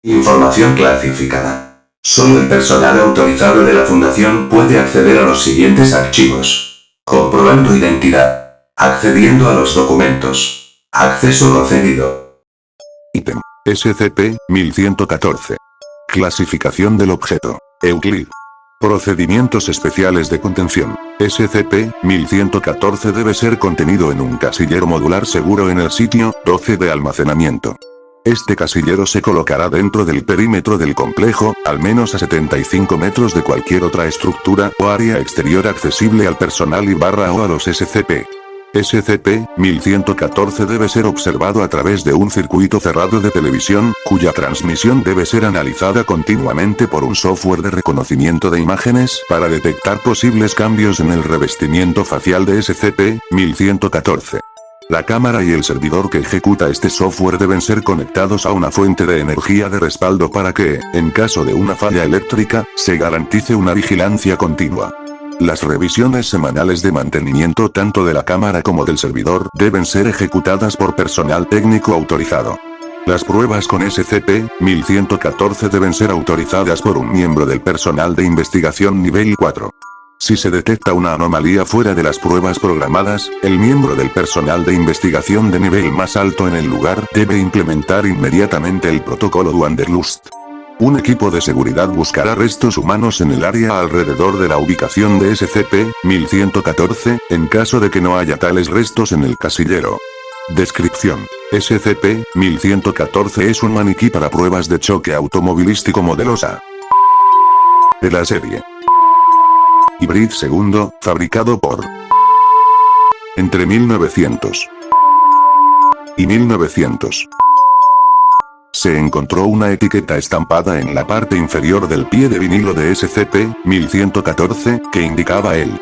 Información clasificada. Solo el personal autorizado de la Fundación puede acceder a los siguientes archivos. Comprobando identidad. Accediendo a los documentos. Acceso concedido. Ítem. SCP-1114. Clasificación del objeto. Euclid. Procedimientos especiales de contención. SCP-1114 debe ser contenido en un casillero modular seguro en el sitio 12 de almacenamiento. Este casillero se colocará dentro del perímetro del complejo, al menos a 75 metros de cualquier otra estructura o área exterior accesible al personal y o a los SCP. SCP-1114 debe ser observado a través de un circuito cerrado de televisión, cuya transmisión debe ser analizada continuamente por un software de reconocimiento de imágenes para detectar posibles cambios en el revestimiento facial de SCP-1114. La cámara y el servidor que ejecuta este software deben ser conectados a una fuente de energía de respaldo para que, en caso de una falla eléctrica, se garantice una vigilancia continua. Las revisiones semanales de mantenimiento tanto de la cámara como del servidor deben ser ejecutadas por personal técnico autorizado. Las pruebas con SCP-1114 deben ser autorizadas por un miembro del personal de investigación nivel 4. Si se detecta una anomalía fuera de las pruebas programadas, el miembro del personal de investigación de nivel más alto en el lugar debe implementar inmediatamente el protocolo Wanderlust. Un equipo de seguridad buscará restos humanos en el área alrededor de la ubicación de SCP-1114, en caso de que no haya tales restos en el casillero. Descripción. SCP-1114 es un maniquí para pruebas de choque automovilístico modelos A. De la serie Hybrid II, fabricado por entre 1900 y 1900. Se encontró una etiqueta estampada en la parte inferior del pie de vinilo de SCP-1114, que indicaba él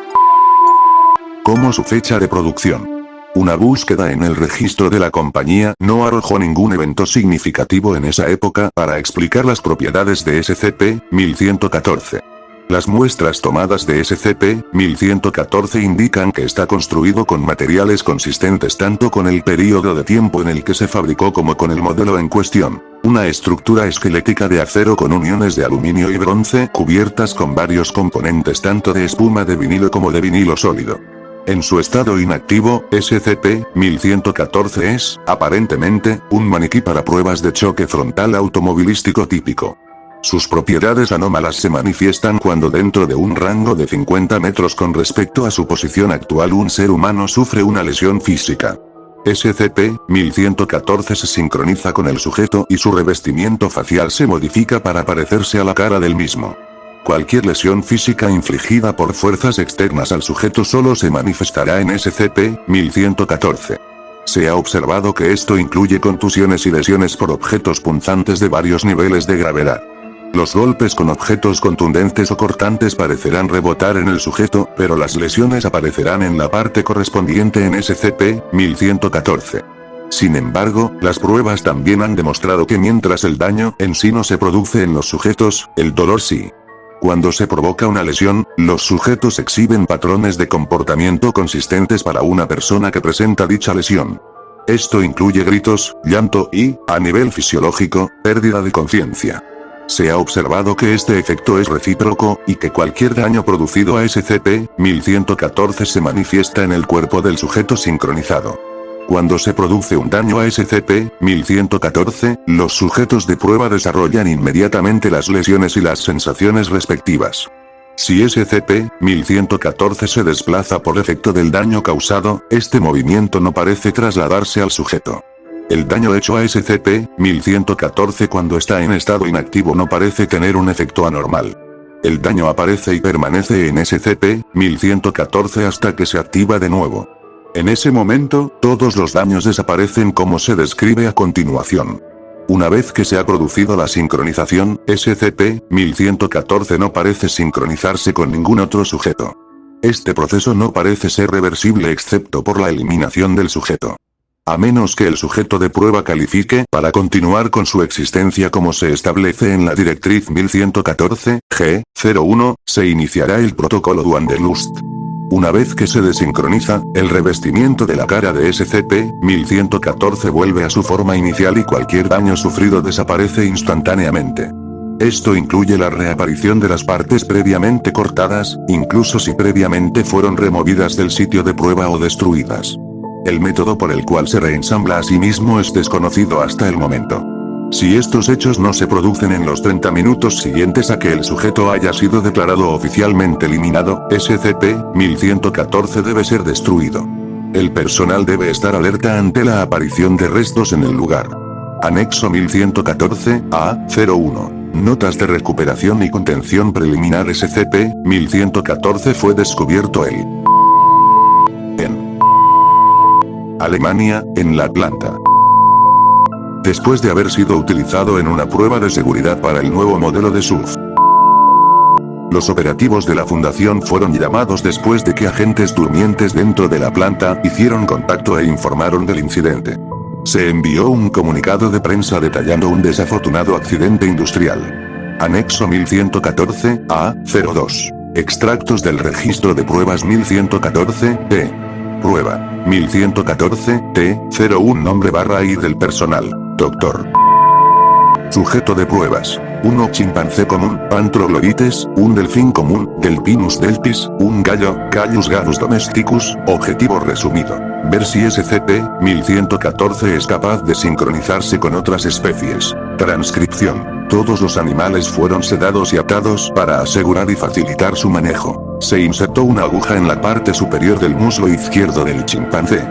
como su fecha de producción. Una búsqueda en el registro de la compañía no arrojó ningún evento significativo en esa época para explicar las propiedades de SCP-1114. Las muestras tomadas de SCP-1114 indican que está construido con materiales consistentes tanto con el período de tiempo en el que se fabricó como con el modelo en cuestión. Una estructura esquelética de acero con uniones de aluminio y bronce cubiertas con varios componentes tanto de espuma de vinilo como de vinilo sólido. En su estado inactivo, SCP-1114 es, aparentemente, un maniquí para pruebas de choque frontal automovilístico típico. Sus propiedades anómalas se manifiestan cuando dentro de un rango de 50 metros con respecto a su posición actual un ser humano sufre una lesión física. SCP-1114 se sincroniza con el sujeto y su revestimiento facial se modifica para parecerse a la cara del mismo. Cualquier lesión física infligida por fuerzas externas al sujeto solo se manifestará en SCP-1114. Se ha observado que esto incluye contusiones y lesiones por objetos punzantes de varios niveles de gravedad. Los golpes con objetos contundentes o cortantes parecerán rebotar en el sujeto, pero las lesiones aparecerán en la parte correspondiente en SCP-1114. Sin embargo, las pruebas también han demostrado que mientras el daño en sí no se produce en los sujetos, el dolor sí. Cuando se provoca una lesión, los sujetos exhiben patrones de comportamiento consistentes para una persona que presenta dicha lesión. Esto incluye gritos, llanto y, a nivel fisiológico, pérdida de conciencia. Se ha observado que este efecto es recíproco, y que cualquier daño producido a SCP-1114 se manifiesta en el cuerpo del sujeto sincronizado. Cuando se produce un daño a SCP-1114, los sujetos de prueba desarrollan inmediatamente las lesiones y las sensaciones respectivas. Si SCP-1114 se desplaza por efecto del daño causado, este movimiento no parece trasladarse al sujeto. El daño hecho a SCP-1114 cuando está en estado inactivo no parece tener un efecto anormal. El daño aparece y permanece en SCP-1114 hasta que se activa de nuevo. En ese momento, todos los daños desaparecen como se describe a continuación. Una vez que se ha producido la sincronización, SCP-1114 no parece sincronizarse con ningún otro sujeto. Este proceso no parece ser reversible excepto por la eliminación del sujeto. A menos que el sujeto de prueba califique para continuar con su existencia como se establece en la directriz 1114, G01, se iniciará el protocolo Wanderlust. Una vez que se desincroniza, el revestimiento de la cara de SCP-1114 vuelve a su forma inicial y cualquier daño sufrido desaparece instantáneamente. Esto incluye la reaparición de las partes previamente cortadas, incluso si previamente fueron removidas del sitio de prueba o destruidas. El método por el cual se reensambla a sí mismo es desconocido hasta el momento. Si estos hechos no se producen en los 30 minutos siguientes a que el sujeto haya sido declarado oficialmente eliminado, SCP-1114 debe ser destruido. El personal debe estar alerta ante la aparición de restos en el lugar. Anexo 1114-A-01. Notas de recuperación y contención preliminar. SCP-1114 fue descubierto en Alemania, en la Atlanta. Después de haber sido utilizado en una prueba de seguridad para el nuevo modelo de SUV. Los operativos de la fundación fueron llamados después de que agentes durmientes dentro de la planta hicieron contacto e informaron del incidente. Se envió un comunicado de prensa detallando un desafortunado accidente industrial. Anexo 1114-A-02. Extractos del registro de pruebas 1114-T. Prueba 1114-T-01. Nombre /I del personal. Doctor. Sujeto de pruebas. 1 chimpancé común, Pantrogloides, un delfín común, Delphinus delpis, un gallo, Gallus gallus domesticus. Objetivo resumido. Ver si SCP-1114 es capaz de sincronizarse con otras especies. Transcripción. Todos los animales fueron sedados y atados para asegurar y facilitar su manejo. Se insertó una aguja en la parte superior del muslo izquierdo del chimpancé.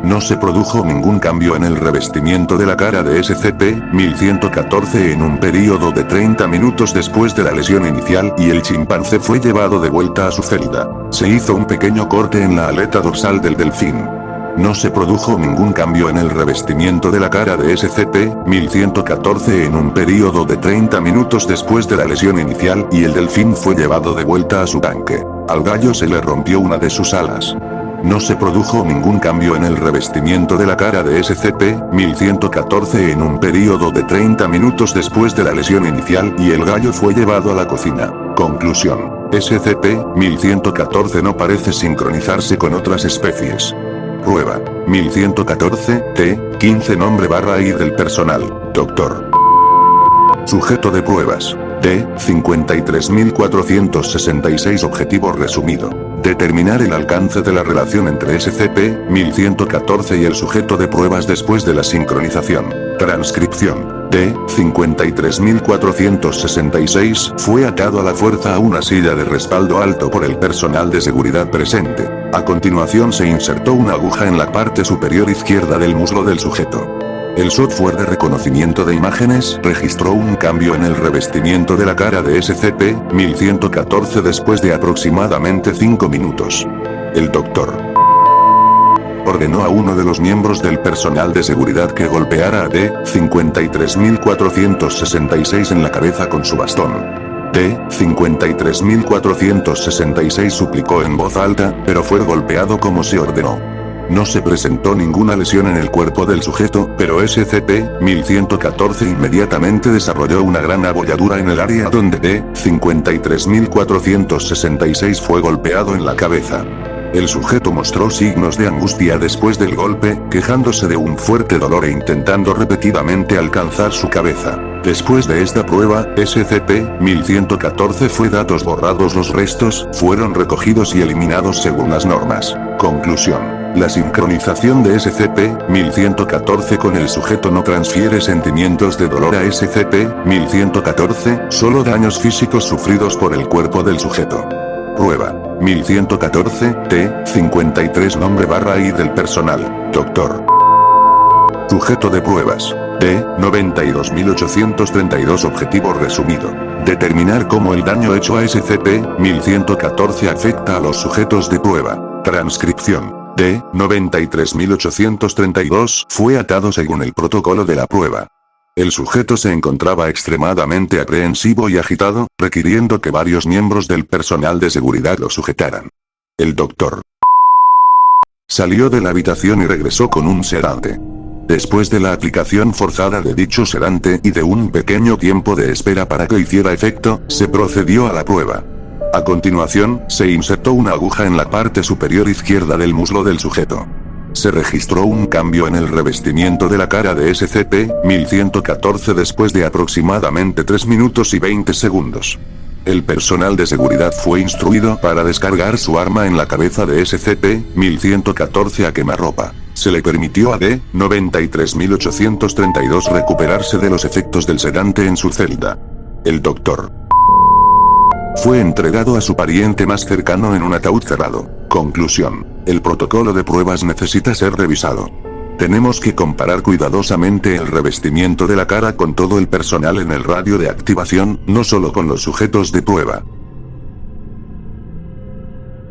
No se produjo ningún cambio en el revestimiento de la cara de SCP-1114 en un período de 30 minutos después de la lesión inicial y el chimpancé fue llevado de vuelta a su celda. Se hizo un pequeño corte en la aleta dorsal del delfín. No se produjo ningún cambio en el revestimiento de la cara de SCP-1114 en un período de 30 minutos después de la lesión inicial y el delfín fue llevado de vuelta a su tanque. Al gallo se le rompió una de sus alas. No se produjo ningún cambio en el revestimiento de la cara de SCP-1114 en un período de 30 minutos después de la lesión inicial y el gallo fue llevado a la cocina. Conclusión. SCP-1114 no parece sincronizarse con otras especies. Prueba 1114-T-15. Nombre /I del personal. Doctor. Sujeto de pruebas. D-53466. Objetivo resumido. Determinar el alcance de la relación entre SCP-1114 y el sujeto de pruebas después de la sincronización. Transcripción. D-53466 fue atado a la fuerza a una silla de respaldo alto por el personal de seguridad presente. A continuación se insertó una aguja en la parte superior izquierda del muslo del sujeto. El software de reconocimiento de imágenes registró un cambio en el revestimiento de la cara de SCP-1114 después de aproximadamente 5 minutos. El doctor ordenó a uno de los miembros del personal de seguridad que golpeara a D-53466 en la cabeza con su bastón. D-53466 suplicó en voz alta, pero fue golpeado como se ordenó. No se presentó ninguna lesión en el cuerpo del sujeto, pero SCP-1114 inmediatamente desarrolló una gran abolladura en el área donde D-53466 fue golpeado en la cabeza. El sujeto mostró signos de angustia después del golpe, quejándose de un fuerte dolor e intentando repetidamente alcanzar su cabeza. Después de esta prueba, SCP-1114 fue datos borrados. Los restos fueron recogidos y eliminados según las normas. Conclusión. La sincronización de SCP-1114 con el sujeto no transfiere sentimientos de dolor a SCP-1114, solo daños físicos sufridos por el cuerpo del sujeto. Prueba 1114-T-53. Nombre /I del personal. Doctor. Sujeto de pruebas. D-92832. Objetivo resumido. Determinar cómo el daño hecho a SCP-1114 afecta a los sujetos de prueba. Transcripción. D-93832 fue atado según el protocolo de la prueba. El sujeto se encontraba extremadamente aprensivo y agitado, requiriendo que varios miembros del personal de seguridad lo sujetaran. El doctor salió de la habitación y regresó con un sedante. Después de la aplicación forzada de dicho sedante y de un pequeño tiempo de espera para que hiciera efecto, se procedió a la prueba. A continuación, se insertó una aguja en la parte superior izquierda del muslo del sujeto. Se registró un cambio en el revestimiento de la cara de SCP-1114 después de aproximadamente 3 minutos y 20 segundos. El personal de seguridad fue instruido para descargar su arma en la cabeza de SCP-1114 a quemarropa. Se le permitió a D-93832 recuperarse de los efectos del sedante en su celda. El Dr. fue entregado a su pariente más cercano en un ataúd cerrado. Conclusión. El protocolo de pruebas necesita ser revisado. Tenemos que comparar cuidadosamente el revestimiento de la cara con todo el personal en el radio de activación, no solo con los sujetos de prueba.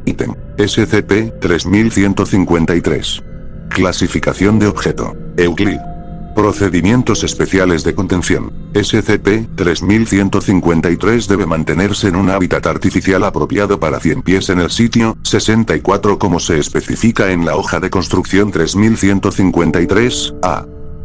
Ítem. SCP-3153. Clasificación de objeto. Euclid. Procedimientos especiales de contención. SCP-3153 debe mantenerse en un hábitat artificial apropiado para 100 pies en el sitio 64 como se especifica en la hoja de construcción 3153-A.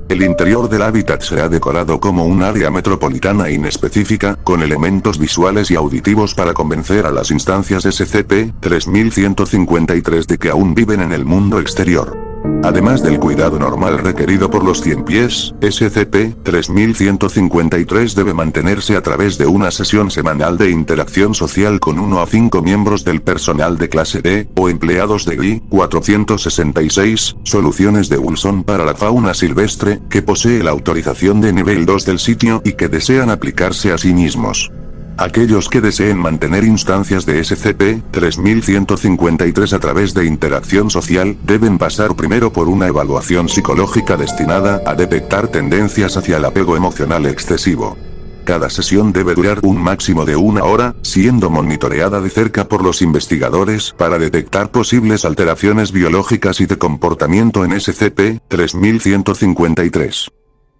El interior del hábitat será decorado como un área metropolitana inespecífica, con elementos visuales y auditivos para convencer a las instancias SCP-3153 de que aún viven en el mundo exterior. Además del cuidado normal requerido por los 100 pies, SCP-3153 debe mantenerse a través de una sesión semanal de interacción social con 1 a 5 miembros del personal de clase D, o empleados de GI-466, soluciones de Wilson para la fauna silvestre, que posee la autorización de nivel 2 del sitio y que desean aplicarse a sí mismos. Aquellos que deseen mantener instancias de SCP-3153 a través de interacción social, deben pasar primero por una evaluación psicológica destinada a detectar tendencias hacia el apego emocional excesivo. Cada sesión debe durar un máximo de 1 hora, siendo monitoreada de cerca por los investigadores para detectar posibles alteraciones biológicas y de comportamiento en SCP-3153.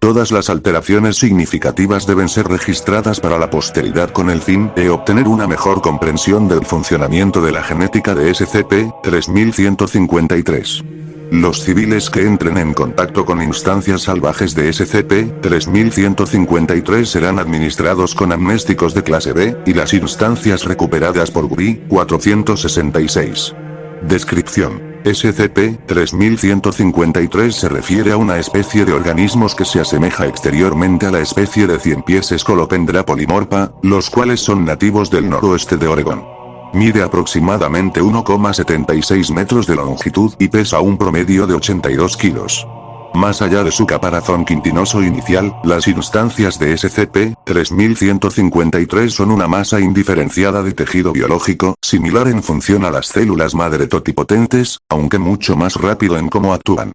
Todas las alteraciones significativas deben ser registradas para la posteridad con el fin de obtener una mejor comprensión del funcionamiento de la genética de SCP-3153. Los civiles que entren en contacto con instancias salvajes de SCP-3153 serán administrados con amnésticos de clase B, y las instancias recuperadas por GRI-466. Descripción. SCP-3153 se refiere a una especie de organismos que se asemeja exteriormente a la especie de 100 pies Scolopendra polymorpha, los cuales son nativos del noroeste de Oregón. Mide aproximadamente 1,76 metros de longitud y pesa un promedio de 82 kilos. Más allá de su caparazón quintinoso inicial, las instancias de SCP-3153 son una masa indiferenciada de tejido biológico, similar en función a las células madre totipotentes, aunque mucho más rápido en cómo actúan.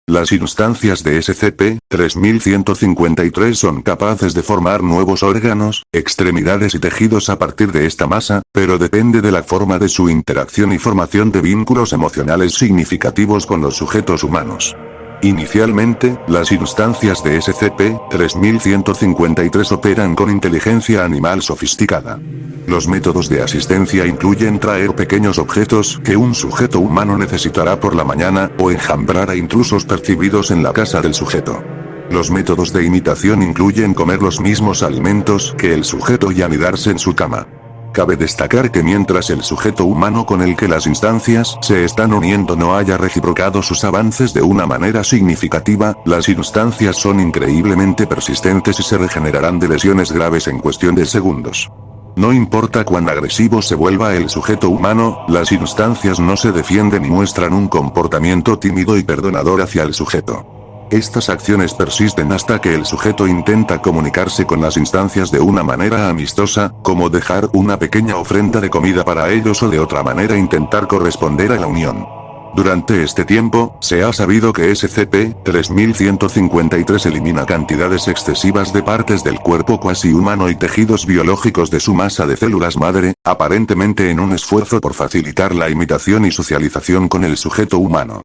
Las instancias de SCP-3153 son capaces de formar nuevos órganos, extremidades y tejidos a partir de esta masa, pero depende de la forma de su interacción y formación de vínculos emocionales significativos con los sujetos humanos. Inicialmente, las instancias de SCP-3153 operan con inteligencia animal sofisticada. Los métodos de asistencia incluyen traer pequeños objetos que un sujeto humano necesitará por la mañana, o enjambrar a intrusos percibidos en la casa del sujeto. Los métodos de imitación incluyen comer los mismos alimentos que el sujeto y anidarse en su cama. Cabe destacar que mientras el sujeto humano con el que las instancias se están uniendo no haya reciprocado sus avances de una manera significativa, las instancias son increíblemente persistentes y se regenerarán de lesiones graves en cuestión de segundos. No importa cuán agresivo se vuelva el sujeto humano, las instancias no se defienden y muestran un comportamiento tímido y perdonador hacia el sujeto. Estas acciones persisten hasta que el sujeto intenta comunicarse con las instancias de una manera amistosa, como dejar una pequeña ofrenda de comida para ellos o de otra manera intentar corresponder a la unión. Durante este tiempo, se ha sabido que SCP-3153 elimina cantidades excesivas de partes del cuerpo cuasi humano y tejidos biológicos de su masa de células madre, aparentemente en un esfuerzo por facilitar la imitación y socialización con el sujeto humano.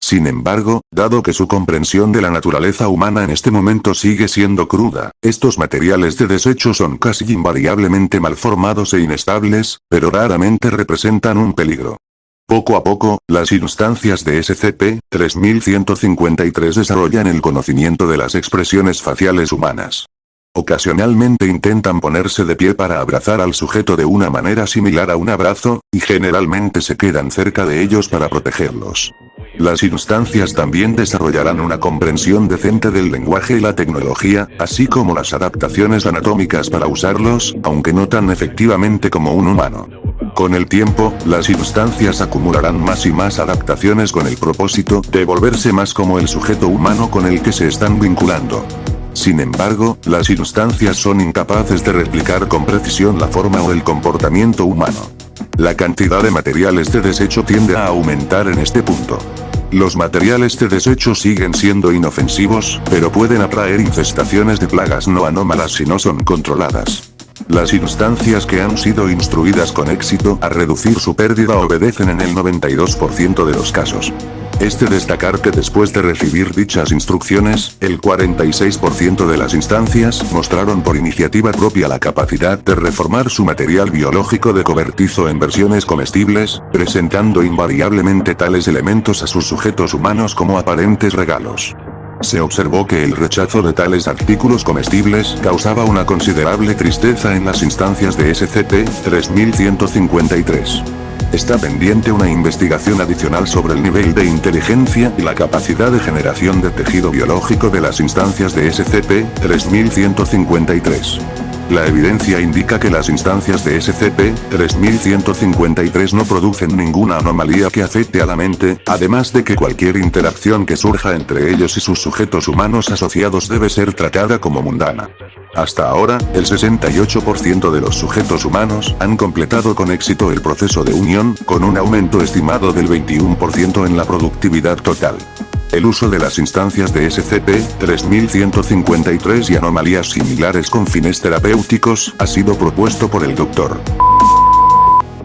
Sin embargo, dado que su comprensión de la naturaleza humana en este momento sigue siendo cruda, estos materiales de desecho son casi invariablemente malformados e inestables, pero raramente representan un peligro. Poco a poco, las instancias de SCP-3153 desarrollan el conocimiento de las expresiones faciales humanas. Ocasionalmente intentan ponerse de pie para abrazar al sujeto de una manera similar a un abrazo, y generalmente se quedan cerca de ellos para protegerlos. Las instancias también desarrollarán una comprensión decente del lenguaje y la tecnología, así como las adaptaciones anatómicas para usarlos, aunque no tan efectivamente como un humano. Con el tiempo, las instancias acumularán más y más adaptaciones con el propósito de volverse más como el sujeto humano con el que se están vinculando. Sin embargo, las instancias son incapaces de replicar con precisión la forma o el comportamiento humano. La cantidad de materiales de desecho tiende a aumentar en este punto. Los materiales de desecho siguen siendo inofensivos, pero pueden atraer infestaciones de plagas no anómalas si no son controladas. Las instancias que han sido instruidas con éxito a reducir su pérdida obedecen en el 92% de los casos. Es de destacar que después de recibir dichas instrucciones, el 46% de las instancias mostraron por iniciativa propia la capacidad de reformar su material biológico de cobertizo en versiones comestibles, presentando invariablemente tales elementos a sus sujetos humanos como aparentes regalos. Se observó que el rechazo de tales artículos comestibles causaba una considerable tristeza en las instancias de SCP-3153. Está pendiente una investigación adicional sobre el nivel de inteligencia y la capacidad de generación de tejido biológico de las instancias de SCP-3153. La evidencia indica que las instancias de SCP-3153 no producen ninguna anomalía que afecte a la mente, además de que cualquier interacción que surja entre ellos y sus sujetos humanos asociados debe ser tratada como mundana. Hasta ahora, el 68% de los sujetos humanos han completado con éxito el proceso de unión, con un aumento estimado del 21% en la productividad total. El uso de las instancias de SCP-3153 y anomalías similares con fines terapéuticos ha sido propuesto por el Dr.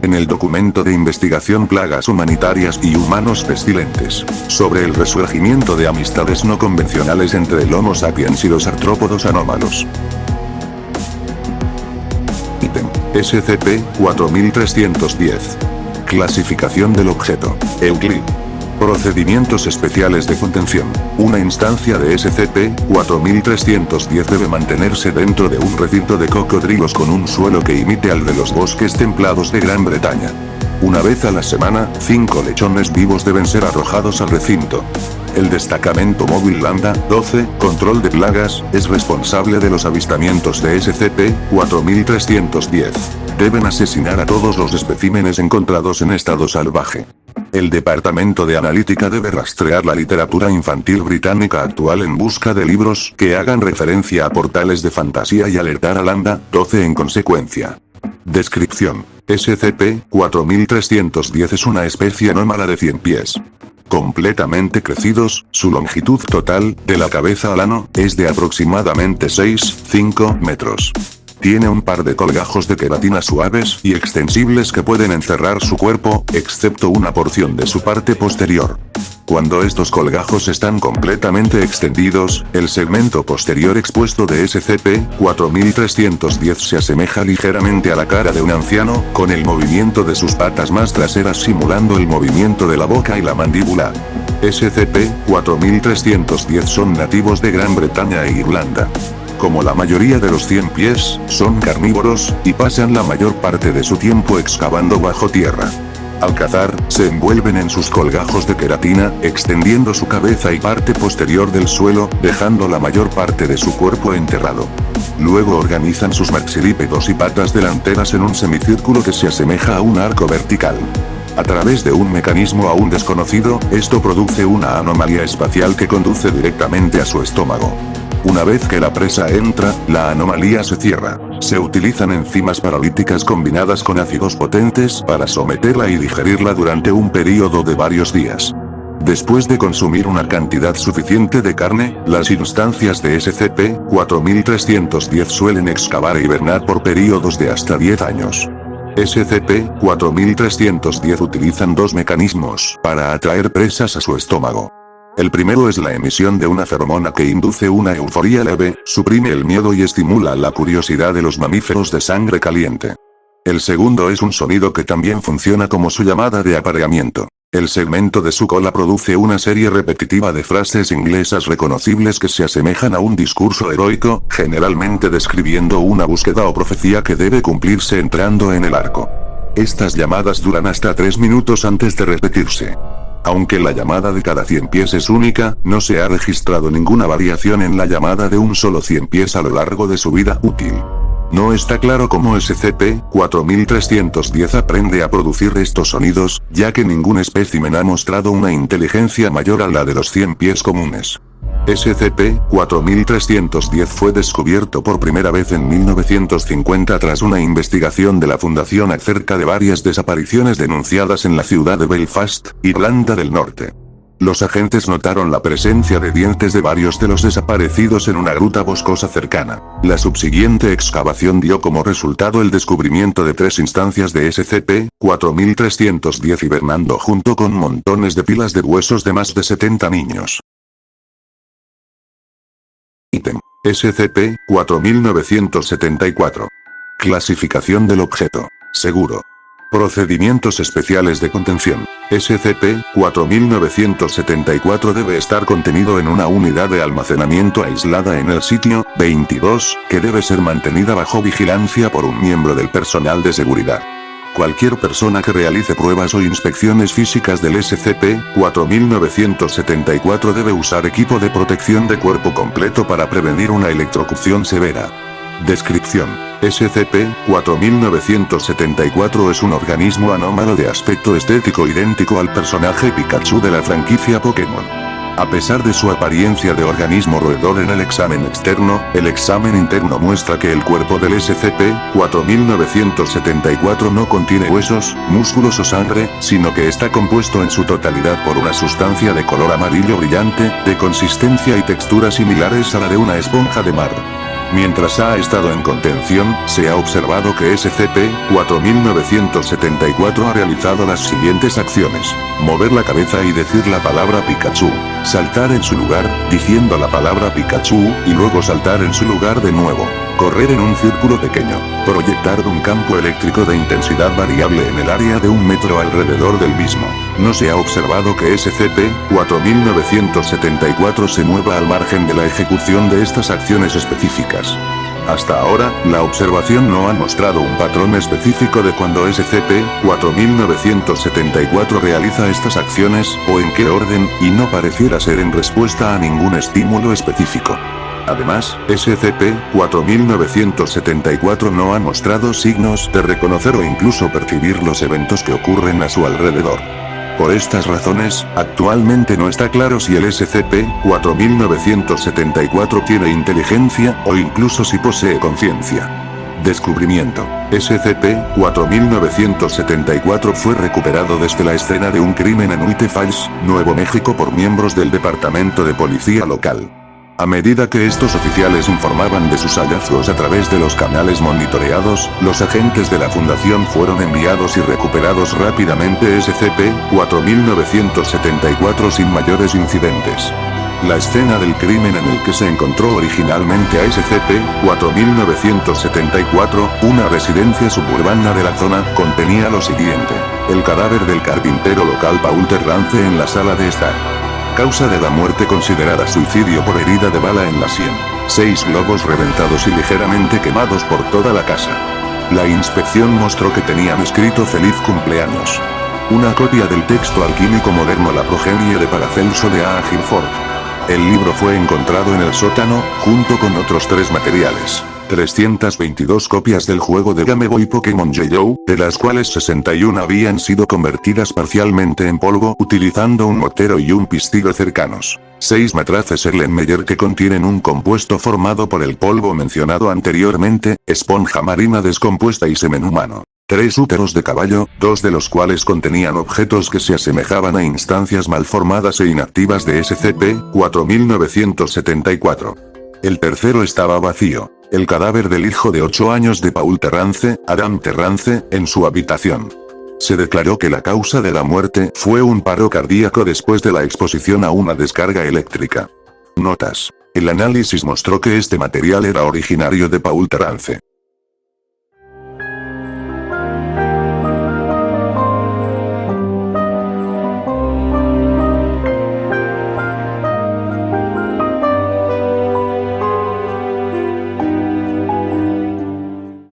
en el documento de investigación Plagas humanitarias y humanos pestilentes, sobre el resurgimiento de amistades no convencionales entre el Homo sapiens y los artrópodos anómalos. Ítem. SCP-4310. Clasificación del objeto. Euclid. Procedimientos especiales de contención. Una instancia de SCP-4310 debe mantenerse dentro de un recinto de cocodrilos con un suelo que imite al de los bosques templados de Gran Bretaña. Una vez a la semana, 5 lechones vivos deben ser arrojados al recinto. El destacamento móvil Lambda 12, control de plagas, es responsable de los avistamientos de SCP-4310. Deben asesinar a todos los especímenes encontrados en estado salvaje. El Departamento de Analítica debe rastrear la literatura infantil británica actual en busca de libros que hagan referencia a portales de fantasía y alertar a Lambda 12 en consecuencia. Descripción. SCP-4310 es una especie anómala de 100 pies. Completamente crecidos, su longitud total, de la cabeza al ano, es de aproximadamente 6-5 metros. Tiene un par de colgajos de queratina suaves y extensibles que pueden encerrar su cuerpo, excepto una porción de su parte posterior. Cuando estos colgajos están completamente extendidos, el segmento posterior expuesto de SCP-4310 se asemeja ligeramente a la cara de un anciano, con el movimiento de sus patas más traseras simulando el movimiento de la boca y la mandíbula. SCP-4310 son nativos de Gran Bretaña e Irlanda. Como la mayoría de los 100 pies, son carnívoros, y pasan la mayor parte de su tiempo excavando bajo tierra. Al cazar, se envuelven en sus colgajos de queratina, extendiendo su cabeza y parte posterior del suelo, dejando la mayor parte de su cuerpo enterrado. Luego organizan sus maxilípedos y patas delanteras en un semicírculo que se asemeja a un arco vertical. A través de un mecanismo aún desconocido, esto produce una anomalía espacial que conduce directamente a su estómago. Una vez que la presa entra, la anomalía se cierra. Se utilizan enzimas paralíticas combinadas con ácidos potentes para someterla y digerirla durante un período de varios días. Después de consumir una cantidad suficiente de carne, las instancias de SCP-4310 suelen excavar e hibernar por períodos de hasta 10 años. SCP-4310 utilizan dos mecanismos para atraer presas a su estómago. El primero es la emisión de una feromona que induce una euforia leve, suprime el miedo y estimula la curiosidad de los mamíferos de sangre caliente. El segundo es un sonido que también funciona como su llamada de apareamiento. El segmento de su cola produce una serie repetitiva de frases inglesas reconocibles que se asemejan a un discurso heroico, generalmente describiendo una búsqueda o profecía que debe cumplirse entrando en el arco. Estas llamadas duran hasta 3 minutos antes de repetirse. Aunque la llamada de cada 100 pies es única, no se ha registrado ninguna variación en la llamada de un solo 100 pies a lo largo de su vida útil. No está claro cómo SCP-4310 aprende a producir estos sonidos, ya que ningún espécimen ha mostrado una inteligencia mayor a la de los 100 pies comunes. SCP-4310 fue descubierto por primera vez en 1950 tras una investigación de la Fundación acerca de varias desapariciones denunciadas en la ciudad de Belfast, Irlanda del Norte. Los agentes notaron la presencia de dientes de varios de los desaparecidos en una gruta boscosa cercana. La subsiguiente excavación dio como resultado el descubrimiento de 3 instancias de SCP-4310 hibernando junto con montones de pilas de huesos de más de 70 niños. Ítem. SCP-4974. Clasificación del objeto. Seguro. Procedimientos especiales de contención. SCP-4974 debe estar contenido en una unidad de almacenamiento aislada en el sitio 22, que debe ser mantenida bajo vigilancia por un miembro del personal de seguridad. Cualquier persona que realice pruebas o inspecciones físicas del SCP-4974 debe usar equipo de protección de cuerpo completo para prevenir una electrocución severa. Descripción. SCP-4974 es un organismo anómalo de aspecto estético idéntico al personaje Pikachu de la franquicia Pokémon. A pesar de su apariencia de organismo roedor en el examen externo, el examen interno muestra que el cuerpo del SCP-4974 no contiene huesos, músculos o sangre, sino que está compuesto en su totalidad por una sustancia de color amarillo brillante, de consistencia y textura similares a la de una esponja de mar. Mientras ha estado en contención, se ha observado que SCP-4974 ha realizado las siguientes acciones: mover la cabeza y decir la palabra Pikachu, saltar en su lugar, diciendo la palabra Pikachu, y luego saltar en su lugar de nuevo, correr en un círculo pequeño, proyectar un campo eléctrico de intensidad variable en el área de 1 metro alrededor del mismo. No se ha observado que SCP-4974 se mueva al margen de la ejecución de estas acciones específicas. Hasta ahora, la observación no ha mostrado un patrón específico de cuando SCP-4974 realiza estas acciones, o en qué orden, y no pareciera ser en respuesta a ningún estímulo específico. Además, SCP-4974 no ha mostrado signos de reconocer o incluso percibir los eventos que ocurren a su alrededor. Por estas razones, actualmente no está claro si el SCP-4974 tiene inteligencia, o incluso si posee conciencia. Descubrimiento. SCP-4974 fue recuperado desde la escena de un crimen en White Falls, Nuevo México por miembros del Departamento de Policía local. A medida que estos oficiales informaban de sus hallazgos a través de los canales monitoreados, los agentes de la Fundación fueron enviados y recuperados rápidamente SCP-4974 sin mayores incidentes. La escena del crimen en el que se encontró originalmente a SCP-4974, una residencia suburbana de la zona, contenía lo siguiente: el cadáver del carpintero local Paul Terrance en la sala de estar. Causa de la muerte considerada suicidio por herida de bala en la sien. 6 globos reventados y ligeramente quemados por toda la casa. La inspección mostró que tenían escrito "Feliz cumpleaños". Una copia del texto alquímico moderno La progenie de Paracelso de A. Gilford. El libro fue encontrado en el sótano, junto con otros 3 materiales. 322 copias del juego de Game Boy Pokémon Yellow, de las cuales 61 habían sido convertidas parcialmente en polvo utilizando un mortero y un pistillo cercanos. 6 matraces Erlenmeyer que contienen un compuesto formado por el polvo mencionado anteriormente, esponja marina descompuesta y semen humano. 3 úteros de caballo, 2 de los cuales contenían objetos que se asemejaban a instancias malformadas e inactivas de SCP-4974. El tercero estaba vacío. El cadáver del hijo de 8 años de Paul Terrance, Adam Terrance, en su habitación. Se declaró que la causa de la muerte fue un paro cardíaco después de la exposición a una descarga eléctrica. Notas. El análisis mostró que este material era originario de Paul Terrance.